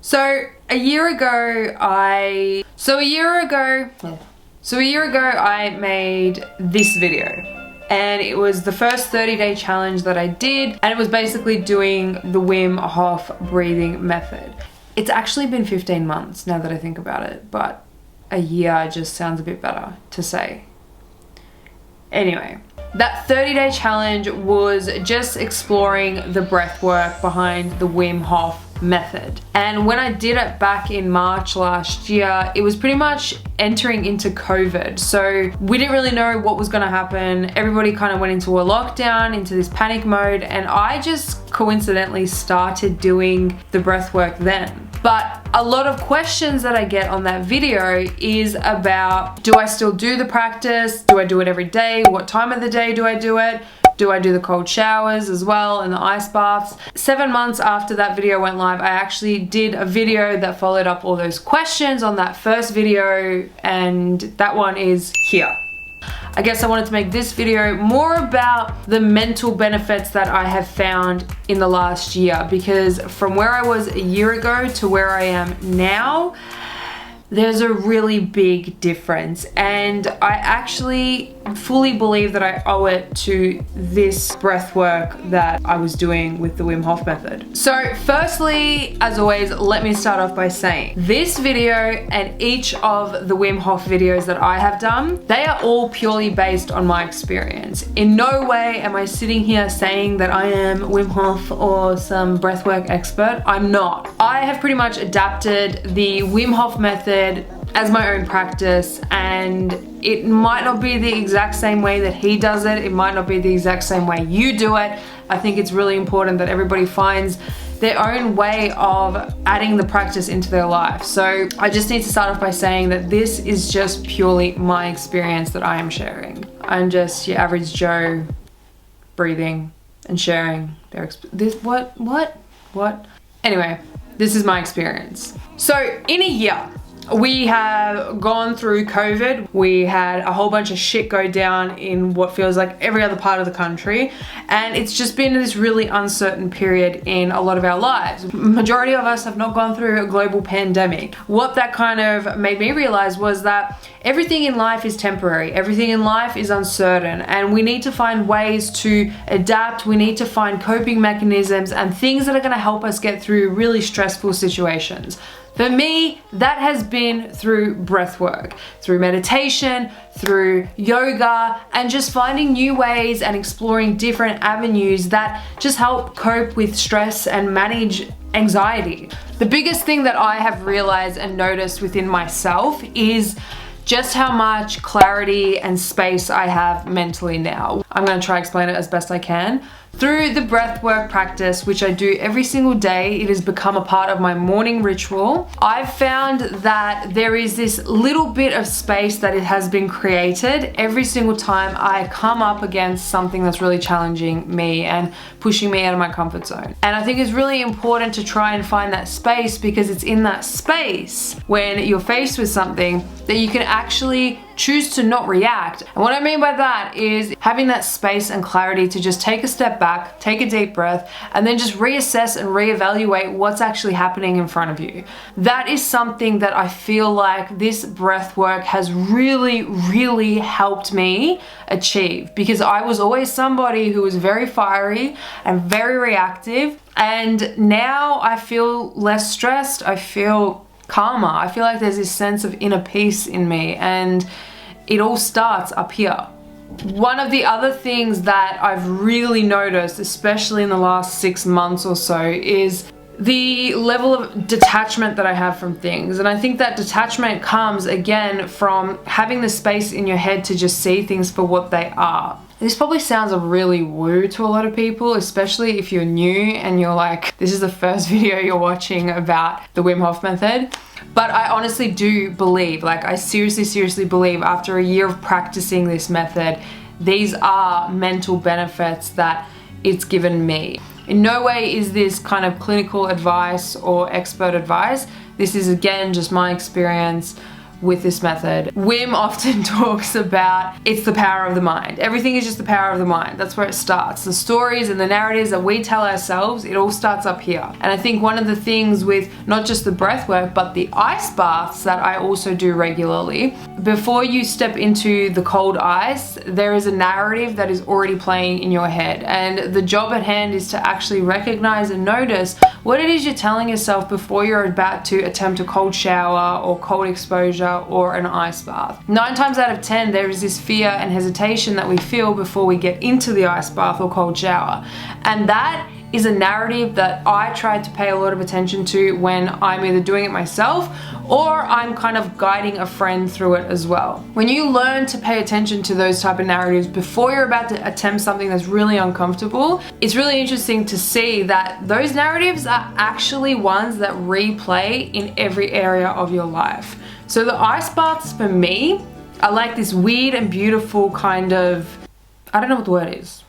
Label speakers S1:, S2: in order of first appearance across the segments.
S1: So a year ago I made this video, and it was the first 30-day challenge that I did, and it was basically doing the Wim Hof breathing method. It's actually been 15 months now that I think about it, but a year just sounds a bit better to say. Anyway, that 30-day challenge was just exploring the breath work behind the Wim Hof Method. And when I did it back in March last year, it was pretty much entering into COVID. So we didn't really know what was gonna happen. Everybody kind of went into a lockdown, into this panic mode, and I just coincidentally started doing the breath work then. But a lot of questions that I get on that video is about, do I still do the practice? Do I do it every day? What time of the day do I do it? Do I do the cold showers as well and the ice baths? 7 months after that video went live, I actually did a video that followed up all those questions on that first video, and that one is here. I guess I wanted to make this video more about the mental benefits that I have found in the last year, because from where I was a year ago to where I am now, there's a really big difference, and I actually fully believe that I owe it to this breath work that I was doing with the Wim Hof Method. So firstly, as always, let me start off by saying this video and each of the Wim Hof videos that I have done, they are all purely based on my experience. In no way am I sitting here saying that I am Wim Hof or some breathwork expert. I'm not. I have pretty much adapted the Wim Hof Method as my own practice, and it might not be the exact same way that he does it. It might not be the exact same way you do it. I think it's really important that everybody finds their own way of adding the practice into their life. So I just need to start off by saying that this is just purely my experience that I am sharing. I'm just your average Joe breathing and sharing their what? Anyway, this is my experience. So in a year, we have gone through COVID. We had a whole bunch of shit go down in what feels like every other part of the country. And it's just been this really uncertain period in a lot of our lives. Majority of us have not gone through a global pandemic. What that kind of made me realize was that everything in life is temporary. Everything in life is uncertain, and we need to find ways to adapt. We need to find coping mechanisms and things that are gonna help us get through really stressful situations. For me, that has been through breath work, through meditation, through yoga, and just finding new ways and exploring different avenues that just help cope with stress and manage anxiety. The biggest thing that I have realized and noticed within myself is just how much clarity and space I have mentally now. I'm gonna try to explain it as best I can. Through the breathwork practice, which I do every single day, it has become a part of my morning ritual. I've found that there is this little bit of space that it has been created every single time I come up against something that's really challenging me and pushing me out of my comfort zone. And I think it's really important to try and find that space, because it's in that space when you're faced with something that you can actually choose to not react. And what I mean by that is having that space and clarity to just take a step back, take a deep breath, and then just reassess and reevaluate what's actually happening in front of you. That is something that I feel like this breath work has really, really helped me achieve, because I was always somebody who was very fiery and very reactive, and now I feel less stressed. I feel calmer. I feel like there's this sense of inner peace in me, and it all starts up here. One of the other things that I've really noticed, especially in the last 6 months or so, is the level of detachment that I have from things. And I think that detachment comes again from having the space in your head to just see things for what they are. This probably sounds really woo to a lot of people, especially if you're new and you're like, this is the first video you're watching about the Wim Hof Method. But I honestly do believe, like I seriously believe, after a year of practicing this method, these are mental benefits that it's given me. In no way is this kind of clinical advice or expert advice. This is again just my experience with this method. Wim often talks about it's the power of the mind. Everything is just the power of the mind. That's where it starts. The stories and the narratives that we tell ourselves, it all starts up here. And I think one of the things with not just the breath work, but the ice baths that I also do regularly, before you step into the cold ice, there is a narrative that is already playing in your head. And the job at hand is to actually recognize and notice what it is you're telling yourself before you're about to attempt a cold shower or cold exposure or an ice bath. 9 times out of 10, there is this fear and hesitation that we feel before we get into the ice bath or cold shower. And that is a narrative that I try to pay a lot of attention to when I'm either doing it myself or I'm kind of guiding a friend through it as well. When you learn to pay attention to those type of narratives before you're about to attempt something that's really uncomfortable, it's really interesting to see that those narratives are actually ones that replay in every area of your life. So the ice baths for me are like this weird and beautiful kind of, I don't know what the word is.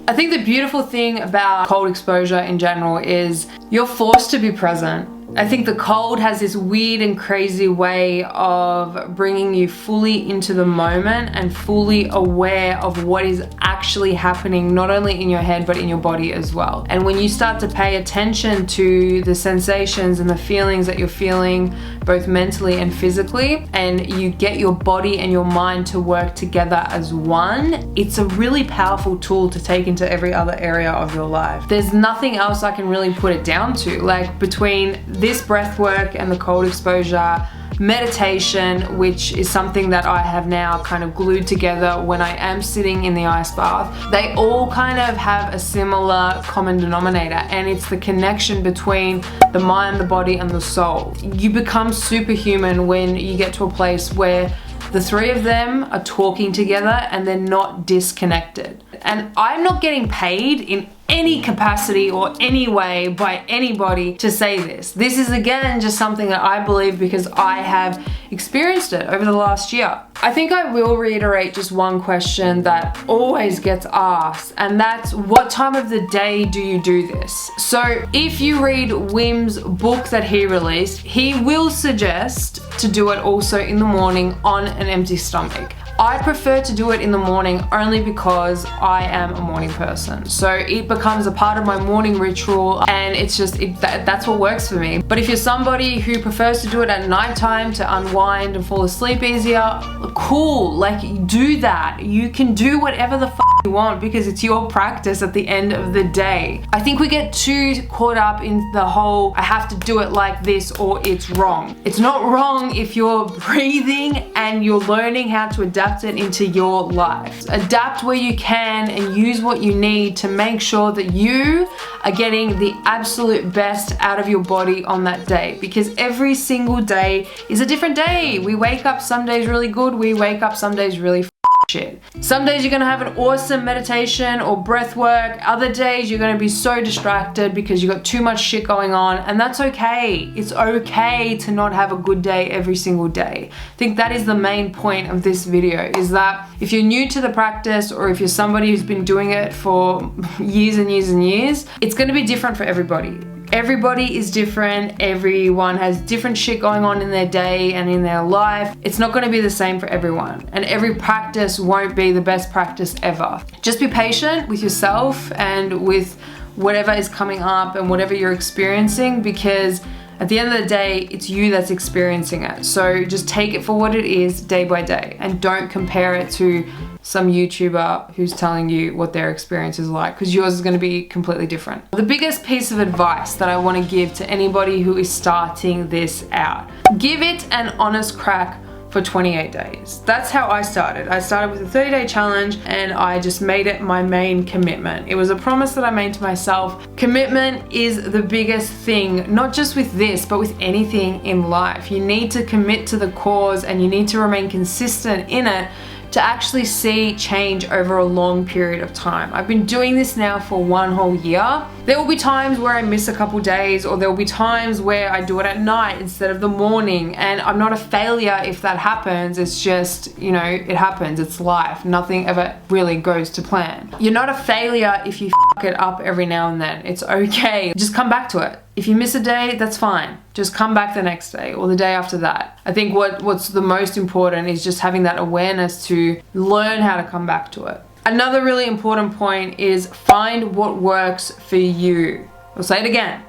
S1: I think the beautiful thing about cold exposure in general is you're forced to be present. I think the cold has this weird and crazy way of bringing you fully into the moment and fully aware of what is actually happening, not only in your head, but in your body as well. And when you start to pay attention to the sensations and the feelings that you're feeling, both mentally and physically, and you get your body and your mind to work together as one, it's a really powerful tool to take into every other area of your life. There's nothing else I can really put it down to. Like between this breath work and the cold exposure, meditation, which is something that I have now kind of glued together when I am sitting in the ice bath, they all kind of have a similar common denominator, and it's the connection between the mind, the body, and the soul. You become superhuman when you get to a place where the three of them are talking together and they're not disconnected. And I'm not getting paid in any capacity or any way by anybody to say this. This is again just something that I believe because I have experienced it over the last year. I think I will reiterate just one question that always gets asked, and that's what time of the day do you do this? So if you read Wim's book that he released, he will suggest to do it also in the morning on an empty stomach. I prefer to do it in the morning only because I am a morning person. So it becomes a part of my morning ritual, and it's just, that's what works for me. But if you're somebody who prefers to do it at nighttime to unwind and fall asleep easier, cool, like do that. You can do whatever the you want because it's your practice at the end of the day. I think we get too caught up in the whole, I have to do it like this or it's wrong. It's not wrong if you're breathing and you're learning how to adapt it into your life. Adapt where you can and use what you need to make sure that you are getting the absolute best out of your body on that day, because every single day is a different day. We wake up some days really good, we wake up some days really shit. Some days you're gonna have an awesome meditation or breath work. Other days you're gonna be so distracted because you got too much shit going on, and that's okay. It's okay to not have a good day every single day. I think that is the main point of this video, is that if you're new to the practice or if you're somebody who's been doing it for years and years and years, it's gonna be different for everybody. Everybody is different. Everyone has different shit going on in their day and in their life. It's not going to be the same for everyone, and every practice won't be the best practice ever. Just be patient with yourself and with whatever is coming up and whatever you're experiencing, because at the end of the day, it's you that's experiencing it. So just take it for what it is day by day, and don't compare it to some YouTuber who's telling you what their experience is like, because yours is going to be completely different. The biggest piece of advice that I want to give to anybody who is starting this out, give it an honest crack for 28 days. That's how I started. I started with a 30-day challenge, and I just made it my main commitment. It was a promise that I made to myself. Commitment is the biggest thing, not just with this, but with anything in life. You need to commit to the cause, and you need to remain consistent in it to actually see change over a long period of time. I've been doing this now for 1 whole year. There will be times where I miss a couple days, or there will be times where I do it at night instead of the morning, and I'm not a failure if that happens. It's just, you know, it happens. It's life. Nothing ever really goes to plan. You're not a failure if you fuck it up every now and then. It's okay. Just come back to it. If you miss a day, that's fine. Just come back the next day or the day after that. I think what's the most important is just having that awareness to learn how to come back to it. Another really important point is find what works for you. I'll say it again.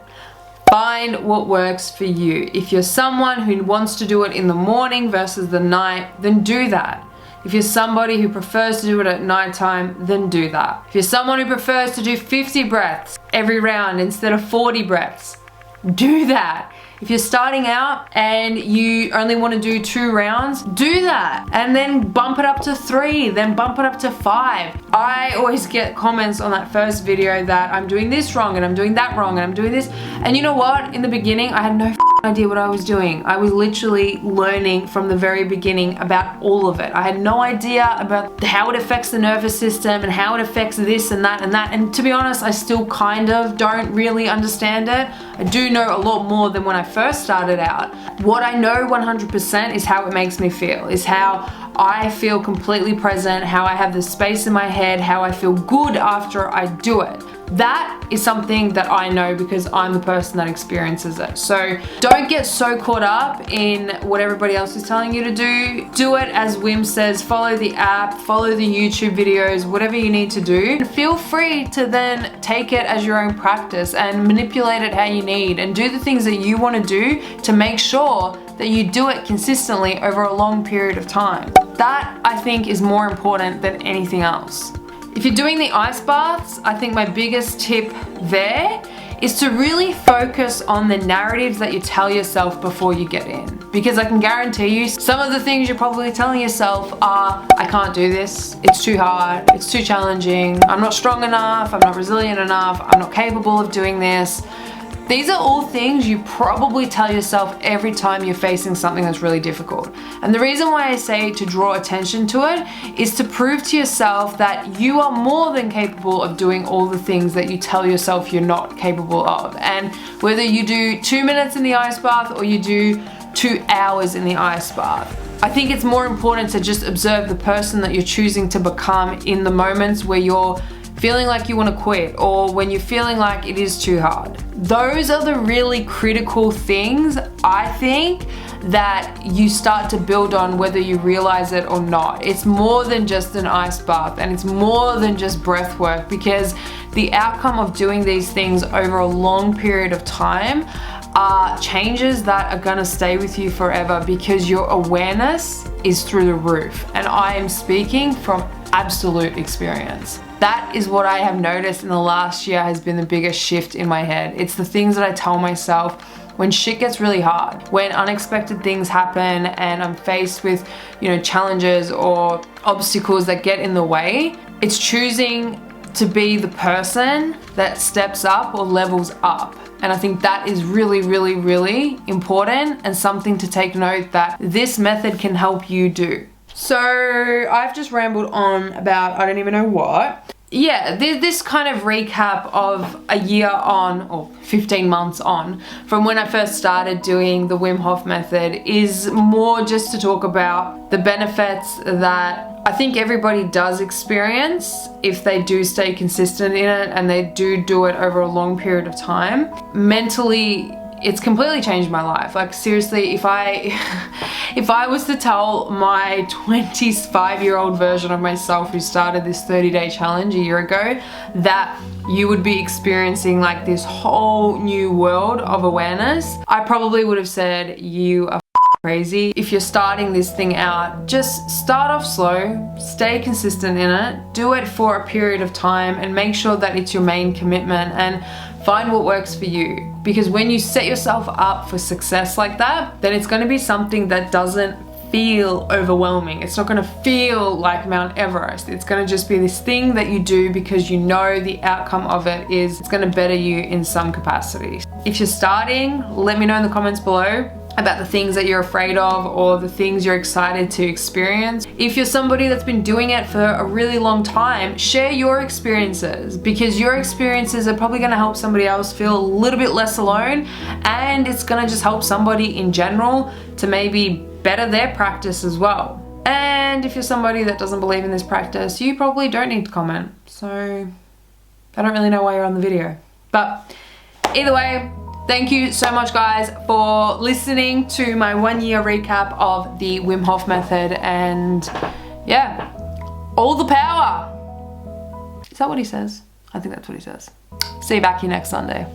S1: Find what works for you. If you're someone who wants to do it in the morning versus the night, then do that. If you're somebody who prefers to do it at nighttime, then do that. If you're someone who prefers to do 50 breaths every round instead of 40 breaths, do that. If you're starting out and you only want to do 2 rounds, do that. And then bump it up to 3, then bump it up to 5. I always get comments on that first video that I'm doing this wrong and I'm doing that wrong and I'm doing this. And you know what? In the beginning, I had no idea what I was doing. I was literally learning from the very beginning about all of it. I had no idea about how it affects the nervous system and how it affects this and that and that. And to be honest, I still kind of don't really understand it. I do know a lot more than when I first started out. What I know 100% is how it makes me feel, is how I feel completely present, how I have the space in my head, how I feel good after I do it. That is something that I know because I'm the person that experiences it. So don't get so caught up in what everybody else is telling you to do. Do it as Wim says, follow the app, follow the YouTube videos, whatever you need to do. And feel free to then take it as your own practice and manipulate it how you need and do the things that you want to do to make sure that you do it consistently over a long period of time. That, I think, is more important than anything else. If you're doing the ice baths, I think my biggest tip there is to really focus on the narratives that you tell yourself before you get in. Because I can guarantee you, some of the things you're probably telling yourself are, I can't do this, it's too hard, it's too challenging, I'm not strong enough, I'm not resilient enough, I'm not capable of doing this. These are all things you probably tell yourself every time you're facing something that's really difficult. And the reason why I say to draw attention to it is to prove to yourself that you are more than capable of doing all the things that you tell yourself you're not capable of. And whether you do 2 minutes in the ice bath or you do 2 hours in the ice bath, I think it's more important to just observe the person that you're choosing to become in the moments where you're feeling like you want to quit or when you're feeling like it is too hard. Those are the really critical things, I think, that you start to build on whether you realize it or not. It's more than just an ice bath and it's more than just breath work, because the outcome of doing these things over a long period of time are changes that are gonna stay with you forever because your awareness is through the roof. And I am speaking from absolute experience. That is what I have noticed in the last year has been the biggest shift in my head. It's the things that I tell myself when shit gets really hard, when unexpected things happen and I'm faced with, challenges or obstacles that get in the way. It's choosing to be the person that steps up or levels up. And I think that is really, really, really important and something to take note that this method can help you do. So I've just rambled on about I don't even know what. Yeah, this kind of recap of a year on, or 15 months on, from when I first started doing the Wim Hof Method is more just to talk about the benefits that I think everybody does experience if they do stay consistent in it and they do it over a long period of time. Mentally, it's completely changed my life. Like seriously, if I was to tell my 25-year-old version of myself who started this 30-day challenge a year ago that you would be experiencing like this whole new world of awareness, I probably would have said, you are crazy. If you're starting this thing out, just start off slow, stay consistent in it, do it for a period of time and make sure that it's your main commitment and find what works for you. Because when you set yourself up for success like that, then it's going to be something that doesn't feel overwhelming. It's not going to feel like Mount Everest. It's going to just be this thing that you do because you know the outcome of it is it's going to better you in some capacity. If you're starting, let me know in the comments below about the things that you're afraid of or the things you're excited to experience. If you're somebody that's been doing it for a really long time, share your experiences because your experiences are probably gonna help somebody else feel a little bit less alone, and it's gonna just help somebody in general to maybe better their practice as well. And if you're somebody that doesn't believe in this practice, you probably don't need to comment. So I don't really know why you're on the video. But either way, thank you so much guys for listening to my 1 year recap of the Wim Hof Method, and yeah, all the power. Is that what he says? I think that's what he says. See you back here next Sunday.